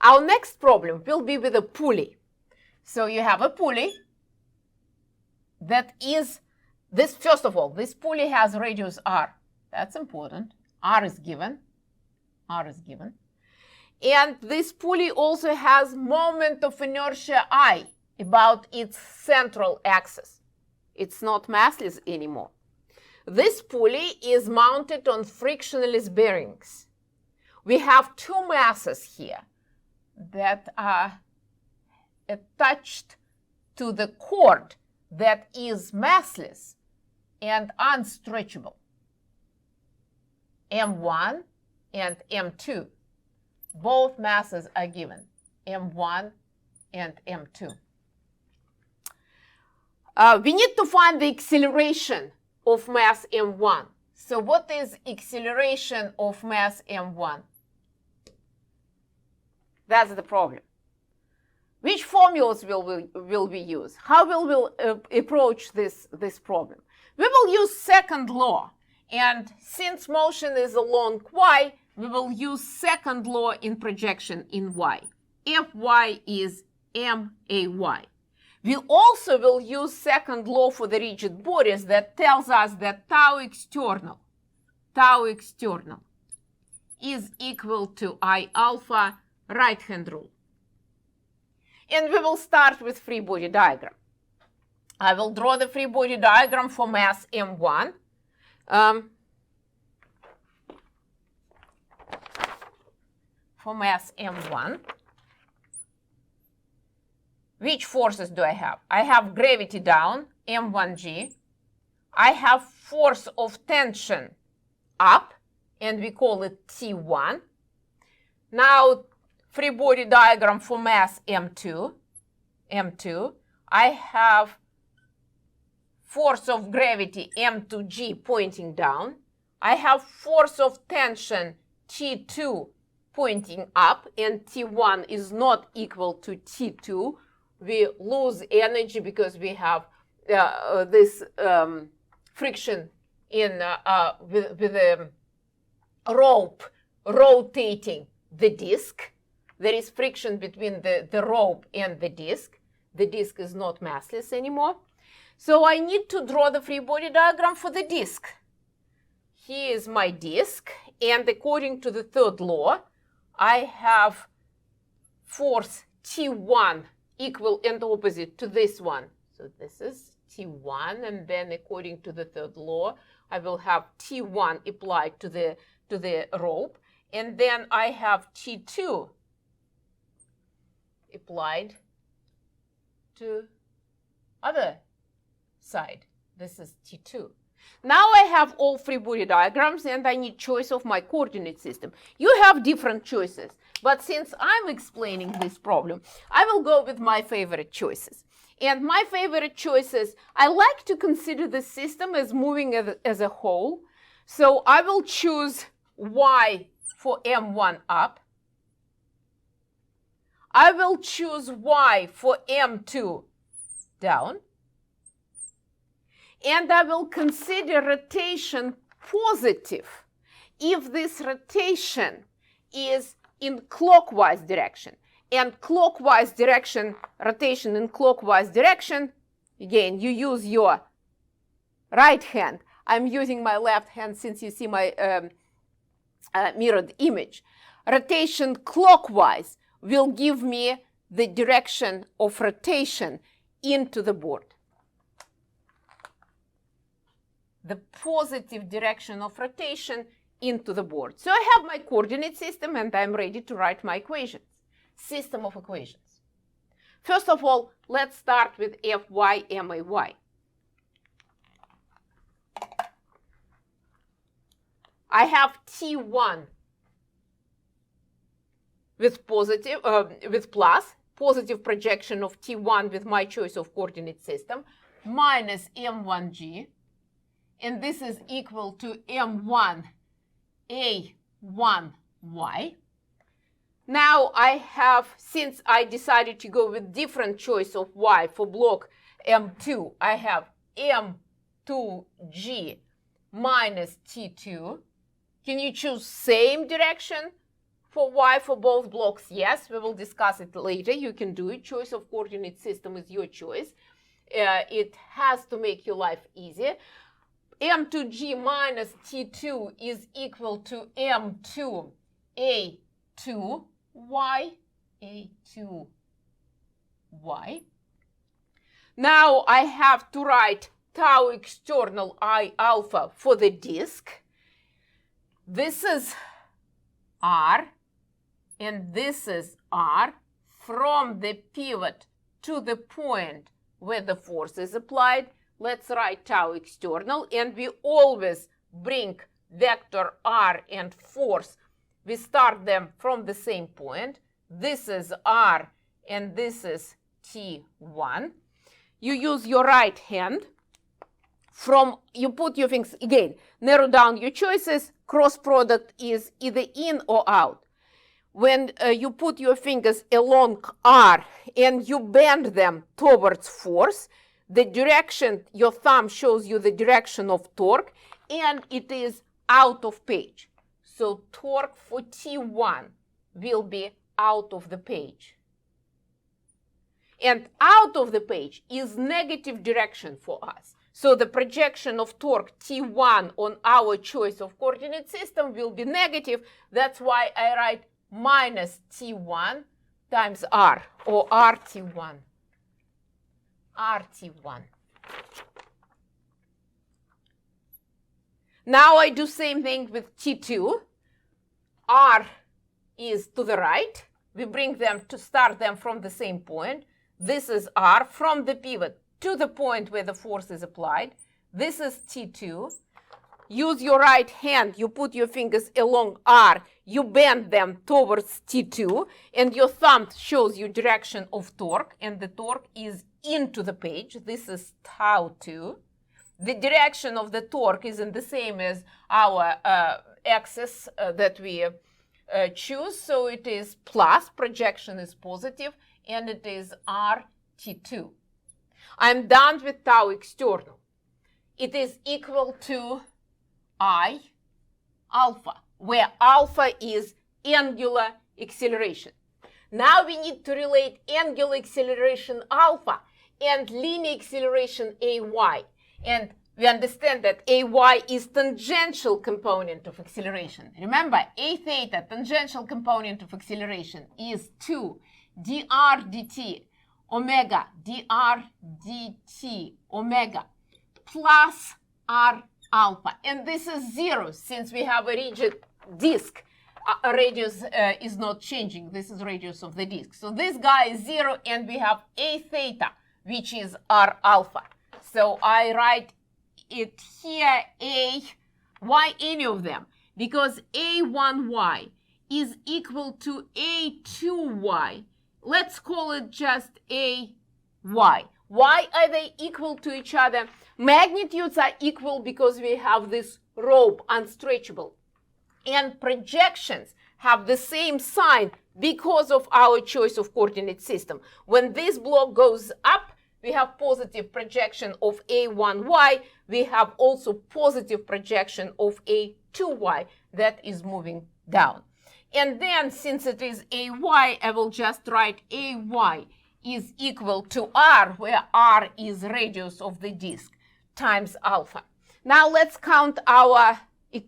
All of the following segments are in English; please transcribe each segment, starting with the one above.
Our next problem will be with a pulley. So you have a pulley that is, this, first of all, this pulley has radius r. That's important. R is given. R is given. And this pulley also has moment of inertia I about its central axis. It's not massless anymore. This pulley is mounted on frictionless bearings. We have two masses here that are attached to the cord that is massless and unstretchable, M1 and M2. Both masses are given, M1 and M2. We need to find the acceleration of mass M1. So what is acceleration of mass M1? That's the problem. Which formulas will we use? How will we approach this problem? We will use second law. And since motion is along y, we will use second law in projection in y. Fy is may. We also will use second law for the rigid bodies that tells us that tau external is equal to I alpha right-hand rule. And we will start with free body diagram. I will draw the free body diagram for mass M1. For mass M1. Which forces do I have? I have gravity down, M1g. I have force of tension up, and we call it T1. Now, free body diagram for mass M2. I have force of gravity M2g pointing down. I have force of tension T2 pointing up, and T1 is not equal to T2. We lose energy because we have this friction in with the rope rotating the disc. There is friction between the rope and the disc. The disc is not massless anymore. So I need to draw the free body diagram for the disc. Here is my disc, and according to the third law, I have force T1 equal and opposite to this one. So this is T1, and then according to the third law, I will have T1 applied to the rope, and then I have T2 applied to other side. This is T2. Now I have all free body diagrams, and I need choice of my coordinate system. You have different choices, but since I'm explaining this problem, I will go with my favorite choices. And my favorite choices, I like to consider the system as moving as a whole. So I will choose Y for M1 up. I will choose Y for M2 down. And I will consider rotation positive if this rotation is in clockwise direction. And clockwise direction, rotation in clockwise direction, again, you use your right hand. I'm using my left hand since you see my mirrored image. Rotation clockwise will give me the direction of rotation into the board. The positive direction of rotation into the board. So I have my coordinate system, and I'm ready to write my equations. System of equations. First of all, let's start with Fy may. I have T1 with positive, with plus, positive projection of T1 with my choice of coordinate system, minus M1g. And this is equal to M1 A1y. Now I have, since I decided to go with different choice of y for block M2, I have M2g minus T2. Can you choose same direction For y for both blocks, yes, we will discuss it later. You can do it. Choice of coordinate system is your choice. It has to make your life easier. M2G minus T2 is equal to M2 A2Y. A2Y. Now I have to write tau external I alpha for the disk. This is R, and this is R from the pivot to the point where the force is applied. Let's write tau external, and we always bring vector R and force. We start them from the same point. This is R, and this is T1. You use your right hand. You put your things, again, narrow down your choices. Cross product is either in or out. When you put your fingers along R and you bend them towards force, the direction, your thumb shows you the direction of torque, and it is out of page. So torque for T1 will be out of the page. And out of the page is negative direction for us. So the projection of torque T1 on our choice of coordinate system will be negative. That's why I write minus T1 times R, or RT1. RT1. Now I do same thing with T2. R is to the right. We bring them to start them from the same point. This is R from the pivot to the point where the force is applied. This is T2. Use your right hand, you put your fingers along R, you bend them towards T2, and your thumb shows you direction of torque, and the torque is into the page. This is tau 2. The direction of the torque is in the same as our axis that we choose, so it is plus, projection is positive, and it is RT2. I'm done with tau external. It is equal to I alpha, where alpha is angular acceleration. Now we need to relate angular acceleration alpha and linear acceleration AY. And we understand that AY is tangential component of acceleration. Remember, A theta, tangential component of acceleration, is 2 dr dt omega dr dt omega plus R alpha. And this is 0 since we have a rigid disk. Radius is not changing. This is radius of the disk. So this guy is 0, and we have A theta, which is R alpha. So I write it here A. Why any of them? Because A1y is equal to A2y. Let's call it just AY. Why are they equal to each other? Magnitudes are equal because we have this rope, unstretchable. And projections have the same sign because of our choice of coordinate system. When this block goes up, we have positive projection of A1y. We have also positive projection of A2y that is moving down. And then, since it is AY, I will just write AY is equal to R, where R is radius of the disk, times alpha. Now let's count our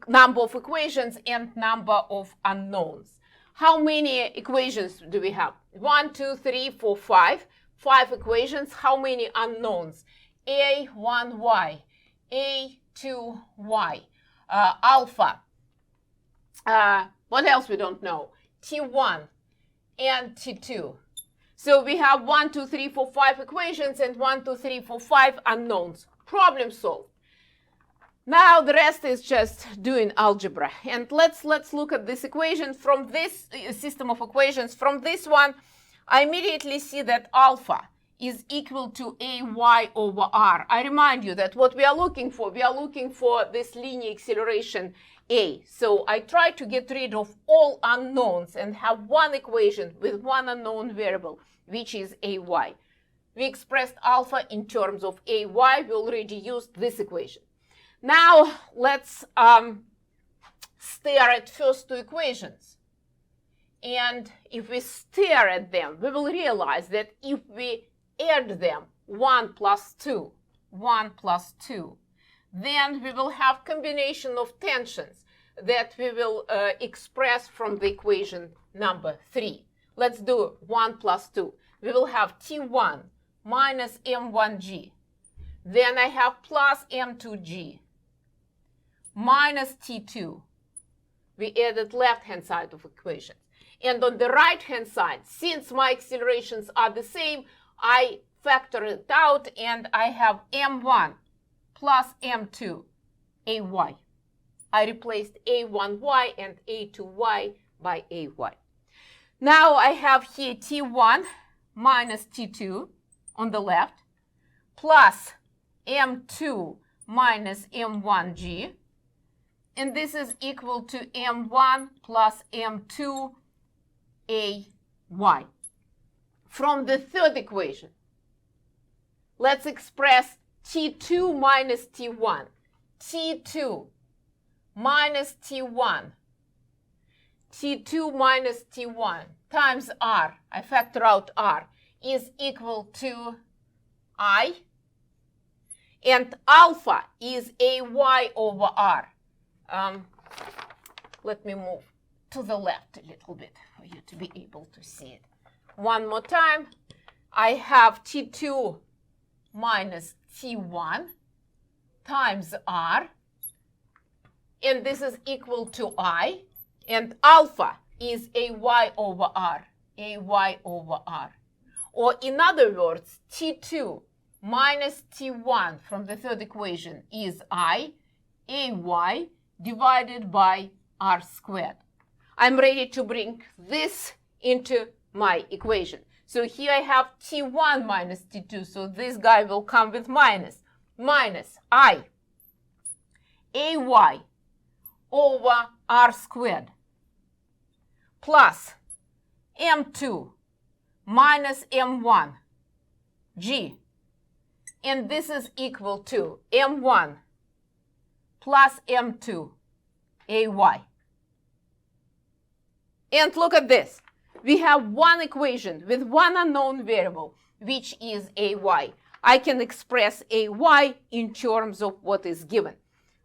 number of equations and number of unknowns. How many equations do we have? 1, 2, 3, 4, 5. 5 equations. How many unknowns? A1y, A2y, alpha. What else we don't know? T1 and T2. So we have 1, 2, 3, 4, 5 equations and 1, 2, 3, 4, 5 unknowns. Problem solved. Now the rest is just doing algebra. And let's look at this equation from this system of equations. From this one, I immediately see that alpha is equal to AY over R. I remind you that what we are looking for this linear acceleration A. So I try to get rid of all unknowns and have one equation with one unknown variable, which is AY. We expressed alpha in terms of AY. We already used this equation. Now let's stare at first two equations. And if we stare at them, we will realize that if we add them, 1 plus 2, 1 plus 2, then we will have combination of tensions that we will express from the equation number 3. Let's do 1 plus 2. We will have T1 minus M1G. Then I have plus M2G minus T2. We added left-hand side of equations. And on the right-hand side, since my accelerations are the same, I factor it out and I have M1 plus M2 AY. I replaced A1Y and A2Y by AY. Now I have here T1 minus T2 on the left plus M2 minus M1G. And this is equal to M1 plus M2 AY. From the third equation, let's express T2 minus T1. T2 minus T1. T2 minus T1 times R, I factor out R, is equal to I. And alpha is AY over R. Let me move to the left a little bit for you to be able to see it. One more time. I have T2 minus T1 times R. And this is equal to I. And alpha is AY over R. AY over R. Or in other words, T2 minus T1 from the third equation is I, AY, divided by R squared. I'm ready to bring this into my equation. So here I have T1 minus T2, so this guy will come with minus. Minus I, AY over R squared plus M2 minus M1 G. And this is equal to M1 plus M2 AY. And look at this. We have one equation with one unknown variable, which is AY. I can express AY in terms of what is given.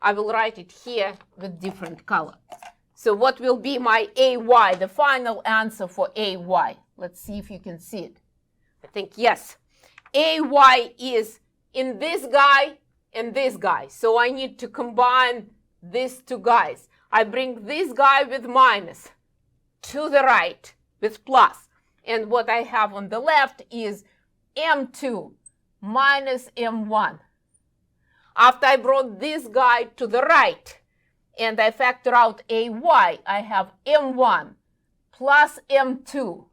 I will write it here with different color. So what will be my AY, the final answer for AY? Let's see if you can see it. I think yes. AY is in this guy and this guy. So I need to combine these two guys. I bring this guy with minus to the right with plus. And what I have on the left is M2 minus M1. After I brought this guy to the right and I factor out AY, I have M1 plus M2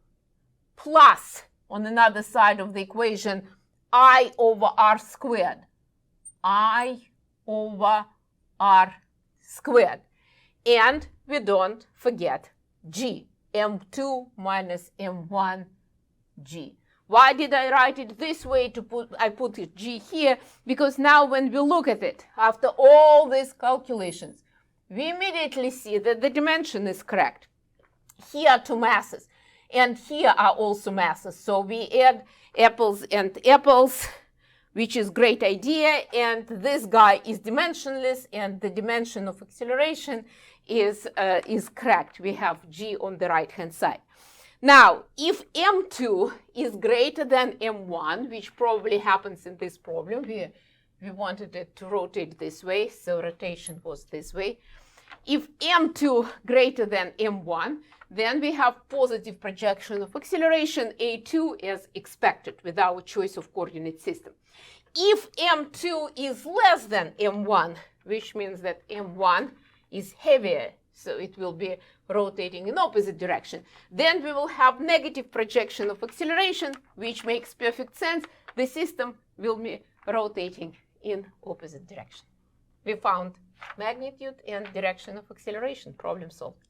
plus, on another side of the equation, I over R squared. I over R squared. And we don't forget G, M2 minus M1 G. Why did I write it this way? I put it G here, because now when we look at it, after all these calculations, we immediately see that the dimension is correct. Here are two masses, and here are also masses. So we add apples and apples, which is a great idea, and this guy is dimensionless, and the dimension of acceleration is correct. We have G on the right-hand side. Now, if M2 is greater than M1, which probably happens in this problem, we wanted it to rotate this way, so rotation was this way. If M2 greater than M1, then we have positive projection of acceleration A2 as expected with our choice of coordinate system. If M2 is less than M1, which means that M1 is heavier, so it will be rotating in opposite direction, then we will have negative projection of acceleration, which makes perfect sense. The system will be rotating in opposite direction. We found magnitude and direction of acceleration. Problem solved.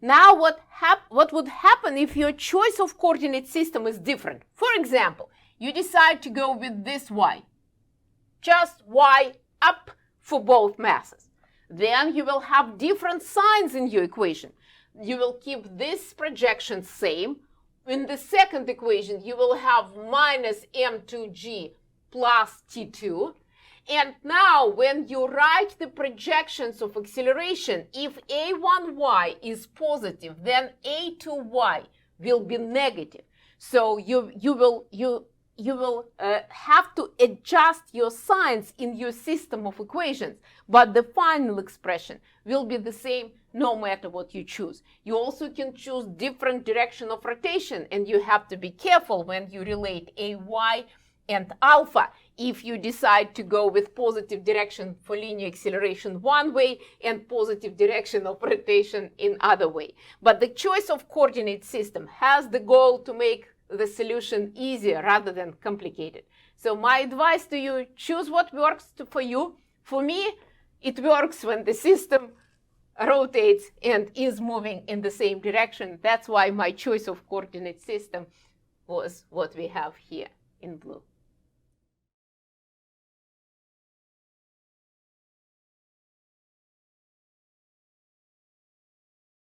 Now what would happen if your choice of coordinate system is different? For example, you decide to go with this y, just y up for both masses. Then you will have different signs in your equation. you will keep this projection same. In the second equation, you will have minus m2g plus t2. And now, when you write the projections of acceleration, if a1y is positive, then a2y will be negative. So you will have to adjust your signs in your system of equations, but the final expression will be the same no matter what you choose. You also can choose different direction of rotation, and you have to be careful when you relate ay and alpha. If you decide to go with positive direction for linear acceleration one way and positive direction of rotation in other way. But the choice of coordinate system has the goal to make the solution easier rather than complicated. So my advice to you, choose what works for you. For me, it works when the system rotates and is moving in the same direction. That's why my choice of coordinate system was what we have here in blue.